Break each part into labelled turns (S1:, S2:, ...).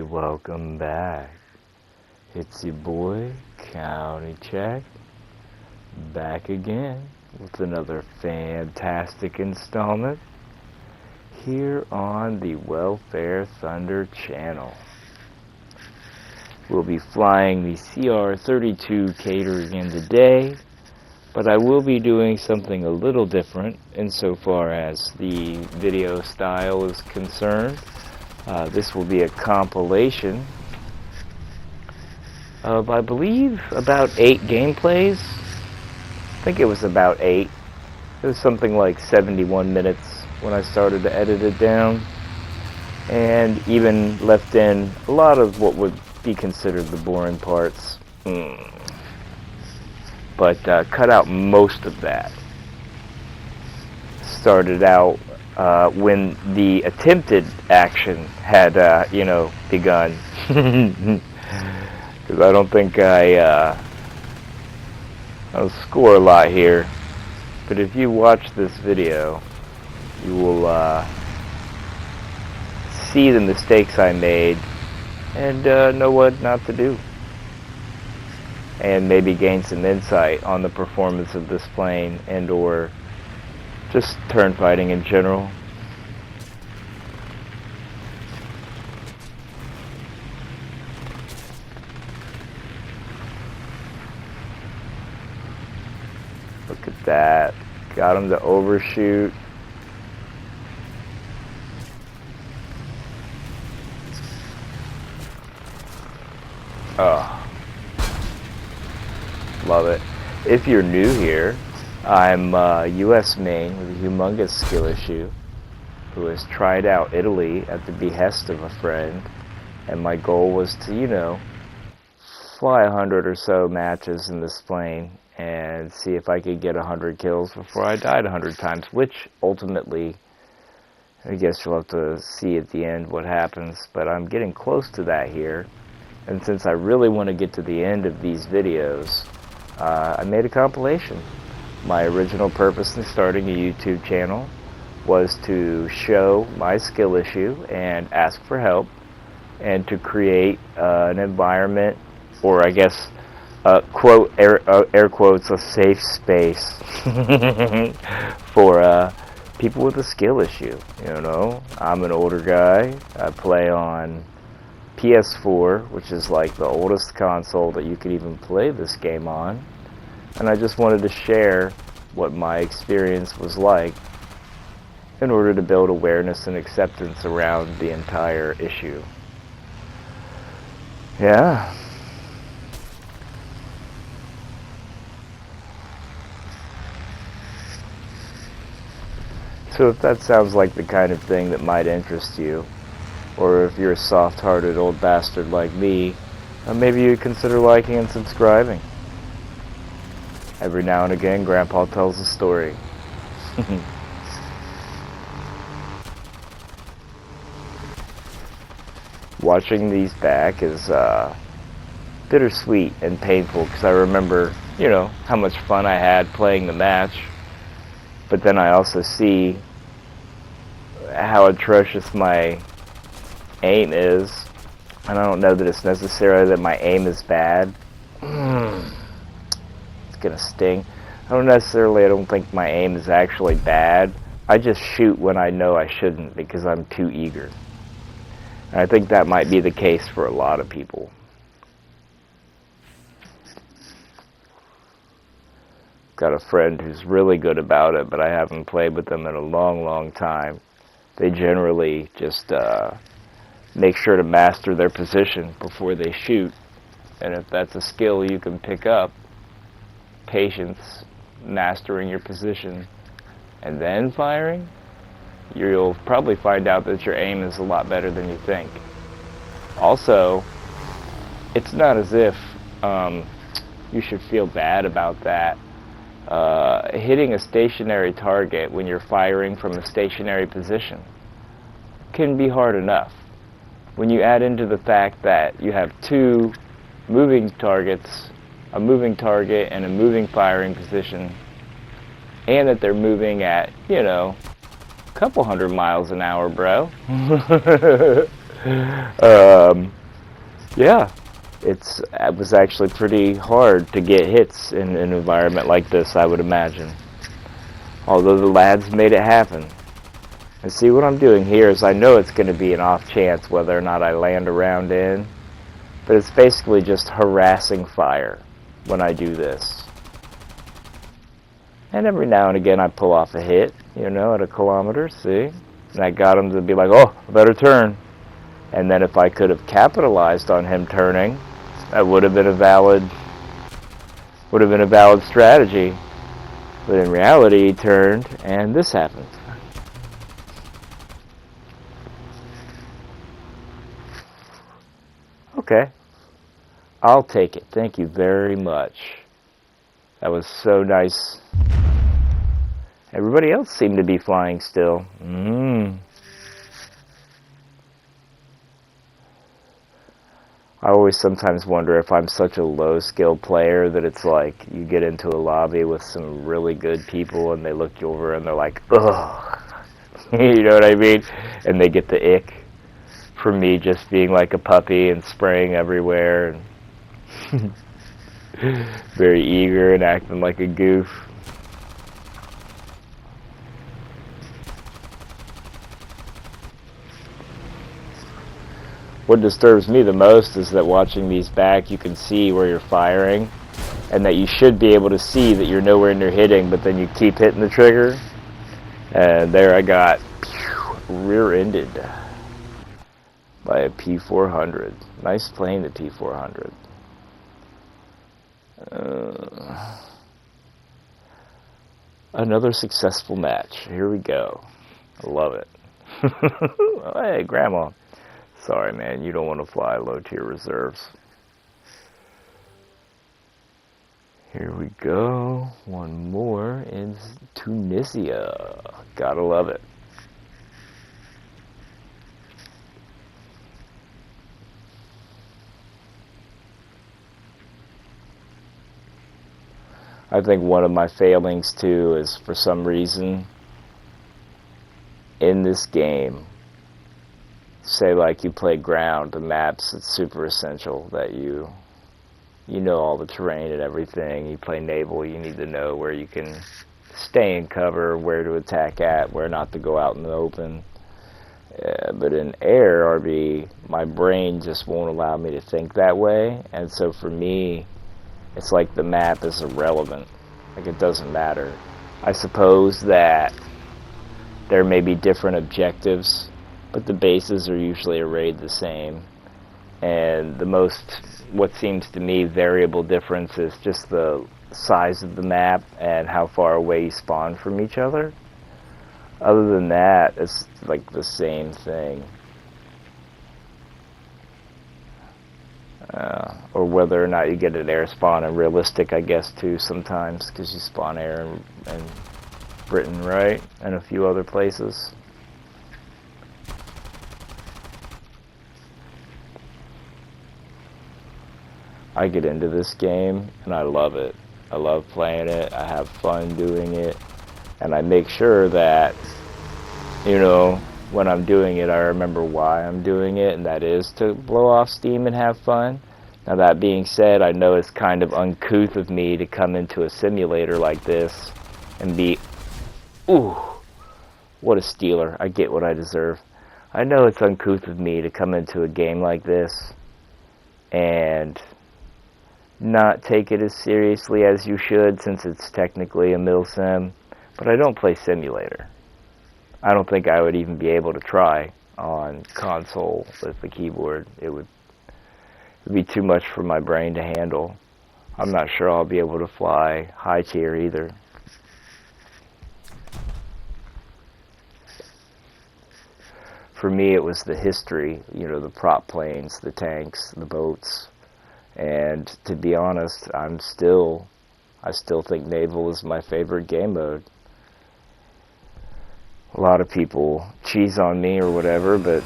S1: welcome back. It's your boy, County Check, back again with another fantastic installment here on the Warthunder channel. We'll be flying the CR-32 Quater again today, but I will be doing something a little different insofar as the video style is concerned. This will be a compilation of, I believe, about 8 gameplays. I think it was about 8. It was something like 71 minutes when I started to edit it down, and even left in a lot of what would be considered the boring parts, but cut out most of that. Started out when the attempted action had, begun. Because I don't think I'll score a lot here. But if you watch this video, you will see the mistakes I made and know what not to do. And maybe gain some insight on the performance of this plane and or just turn fighting in general. Look at that. Got him to overshoot. Oh. Love it. If you're new here, I'm a US main with a humongous skill issue who has tried out Italy at the behest of a friend, and my goal was to, fly 100 or so matches in this plane and see if I could get 100 kills before I died 100 times, which ultimately, I guess you'll have to see at the end what happens, but I'm getting close to that here. And since I really want to get to the end of these videos, I made a compilation. My original purpose in starting a YouTube channel was to show my skill issue and ask for help, and to create an environment, or I guess, quote, air quotes, a safe space for people with a skill issue. I'm an older guy. I play on PS4, which is like the oldest console that you could even play this game on. And I just wanted to share what my experience was like in order to build awareness and acceptance around the entire issue. Yeah. So if that sounds like the kind of thing that might interest you, or if you're a soft-hearted old bastard like me, maybe you'd consider liking and subscribing. Every now and again, Grandpa tells a story. Watching these back is bittersweet and painful, because I remember, how much fun I had playing the match. But then I also see how atrocious my aim is. And I don't know that it's necessarily that my aim is bad. Gonna sting. I don't think my aim is actually bad. I just shoot when I know I shouldn't because I'm too eager. And I think that might be the case for a lot of people. Got a friend who's really good about it, but I haven't played with them in a long time. They generally just make sure to master their position before they shoot. And if that's a skill you can pick up, patience, mastering your position, and then firing, you'll probably find out that your aim is a lot better than you think. Also, it's not as if you should feel bad about that. Hitting a stationary target when you're firing from a stationary position can be hard enough. When you add into the fact that you have 2 moving targets, a moving target and a moving firing position, and that they're moving at, a couple hundred miles an hour, bro. Yeah, it was actually pretty hard to get hits in an environment like this, I would imagine. Although the lads made it happen. And see, what I'm doing here is I know it's going to be an off chance whether or not I land a round in, but it's basically just harassing fire when I do this. And every now and again I pull off a hit, you know, at a kilometer, see? And I got him to be like, oh, I better turn. And then if I could have capitalized on him turning, that would have been a valid strategy. But in reality, he turned, and this happened. Okay, I'll take it. Thank you very much. That was so nice. Everybody else seemed to be flying still. I always sometimes wonder if I'm such a low-skill player that it's like you get into a lobby with some really good people and they look you over and they're like, ugh. You know what I mean? And they get the ick from me just being like a puppy and spraying everywhere and very eager and acting like a goof. What disturbs me the most is that watching these back, you can see where you're firing, and that you should be able to see that you're nowhere near hitting, but then you keep hitting the trigger, and there I got rear-ended by a P400. Nice plane, the P400. Another successful match. Here we go. I love it. Hey, Grandma. Sorry, man, you don't want to fly low-tier reserves. Here we go. One more in Tunisia. Gotta love it. I think one of my failings, too, is for some reason in this game, say like you play ground, the maps, it's super essential that you know all the terrain and everything. You play naval, you need to know where you can stay in cover, where to attack at, where not to go out in the open. But in air RB, my brain just won't allow me to think that way, and so for me, it's like the map is irrelevant. Like it doesn't matter. I suppose that there may be different objectives, but the bases are usually arrayed the same. And the most, what seems to me, variable difference is just the size of the map and how far away you spawn from each other. Other than that, it's like the same thing. Or whether or not you get an air spawn in realistic, I guess, too, sometimes, because you spawn air in Britain, right? And a few other places. I get into this game, and I love it. I love playing it, I have fun doing it, and I make sure that, you know, when I'm doing it, I remember why I'm doing it, and that is to blow off steam and have fun. Now that being said, I know it's kind of uncouth of me to come into a simulator like this and be, ooh, what a stealer. I get what I deserve. I know it's uncouth of me to come into a game like this and not take it as seriously as you should, since it's technically a milsim, but I don't play simulator. I don't think I would even be able to try on console with the keyboard. It would be too much for my brain to handle. I'm not sure I'll be able to fly high tier either. For me, it was the history, you know, the prop planes, the tanks, the boats, and to be honest, I still think naval is my favorite game mode. A lot of people cheese on me or whatever, but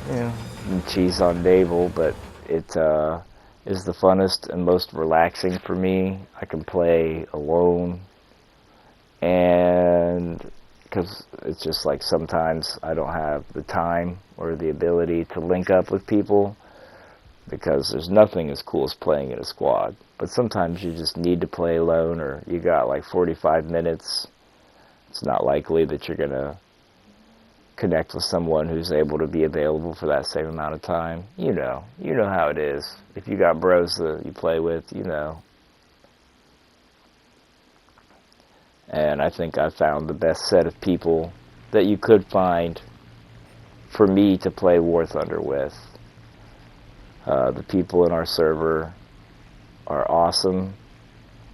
S1: you know, cheese on naval, but it is the funnest and most relaxing for me. I can play alone, and because it's just like sometimes I don't have the time or the ability to link up with people, because there's nothing as cool as playing in a squad. But sometimes you just need to play alone, or you got like 45 minutes. It's not likely that you're going to connect with someone who's able to be available for that same amount of time. You know how it is. If you got bros that you play with, you know. And I think I found the best set of people that you could find for me to play Warthunder with. The people in our server are awesome,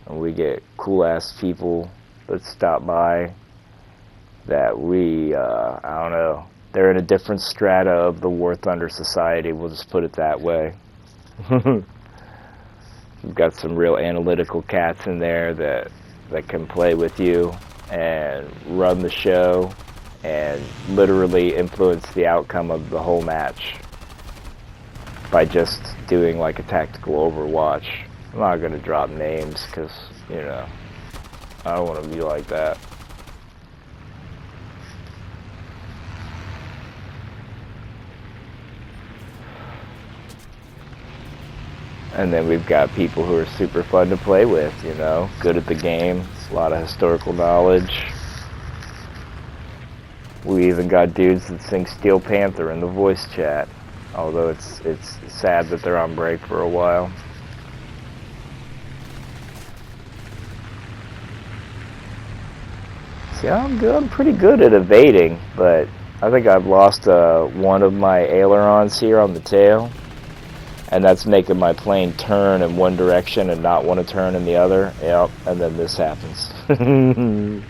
S1: and we get cool-ass people that stop by that we, I don't know, they're in a different strata of the Warthunder society, we'll just put it that way. We've got some real analytical cats in there that can play with you and run the show and literally influence the outcome of the whole match by just doing like a tactical overwatch. I'm not going to drop names because, you know, I don't want to be like that. And then we've got people who are super fun to play with, you know, good at the game, a lot of historical knowledge. We even got dudes that sing Steel Panther in the voice chat, although it's sad that they're on break for a while. See, I'm pretty good at evading, but I think I've lost one of my ailerons here on the tail. And that's making my plane turn in one direction and not want to turn in the other. Yep, and then this happens. When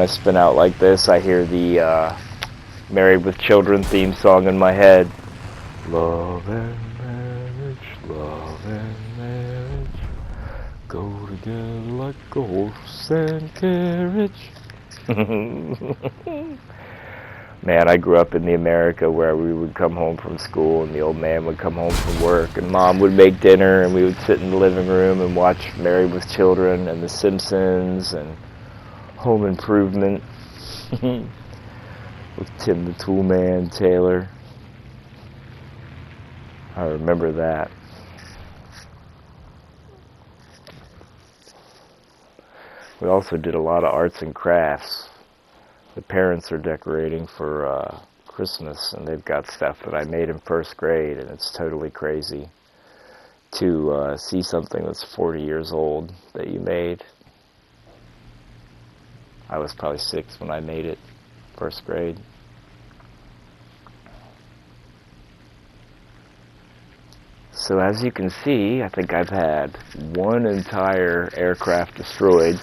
S1: I spin out like this, I hear the Married with Children theme song in my head. Love and marriage, go together like a horse and carriage. Man, I grew up in the America where we would come home from school and the old man would come home from work and mom would make dinner and we would sit in the living room and watch Married with Children and The Simpsons and Home Improvement with Tim the Toolman Taylor. I remember that. We also did a lot of arts and crafts. The parents are decorating for Christmas, and they've got stuff that I made in first grade, and it's totally crazy to see something that's 40 years old that you made. I was probably 6 when I made it, first grade. So as you can see, I think I've had one entire aircraft destroyed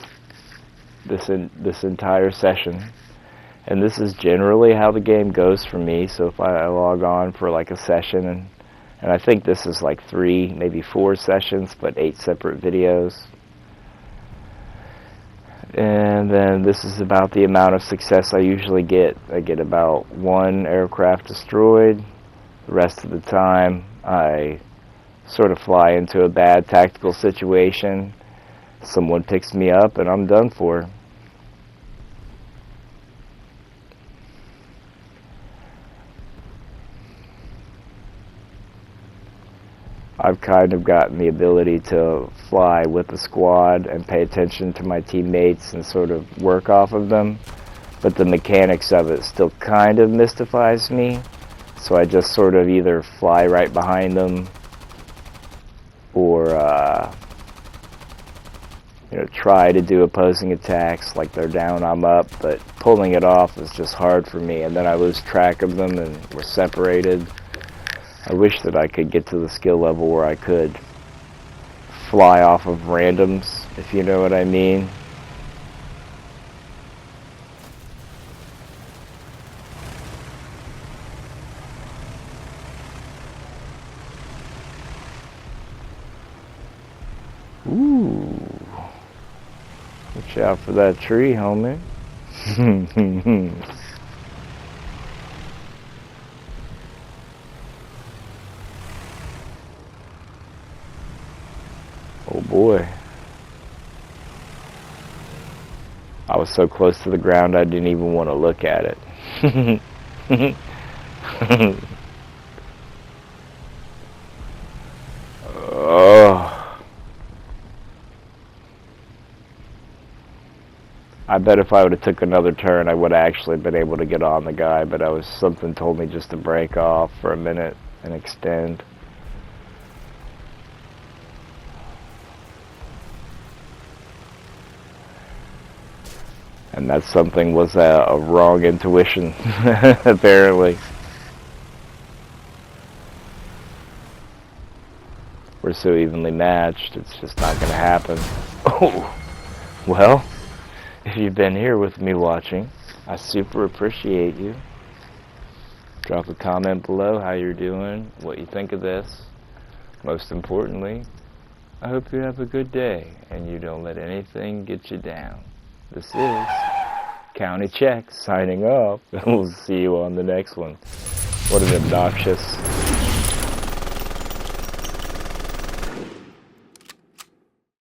S1: this entire session. And this is generally how the game goes for me. So if I log on for like a session, and I think this is like 3, maybe 4 sessions, but 8 separate videos. And then this is about the amount of success I usually get. I get about 1 aircraft destroyed. The rest of the time I sort of fly into a bad tactical situation. Someone picks me up and I'm done for. I've kind of gotten the ability to fly with the squad and pay attention to my teammates and sort of work off of them, but the mechanics of it still kind of mystifies me, so I just sort of either fly right behind them or try to do opposing attacks like they're down, I'm up, but pulling it off is just hard for me, and then I lose track of them and we're separated. I wish that I could get to the skill level where I could fly off of randoms, if you know what I mean. Ooh. Watch out for that tree, homie. Oh boy. I was so close to the ground I didn't even want to look at it. Oh. I bet if I would have took another turn, I would have actually been able to get on the guy, but something told me just to break off for a minute and extend. And that something was a wrong intuition, apparently. We're so evenly matched, it's just not going to happen. Oh, well, if you've been here with me watching, I super appreciate you. Drop a comment below how you're doing, what you think of this. Most importantly, I hope you have a good day and you don't let anything get you down. This is County Check signing off. We'll see you on the next one. What an obnoxious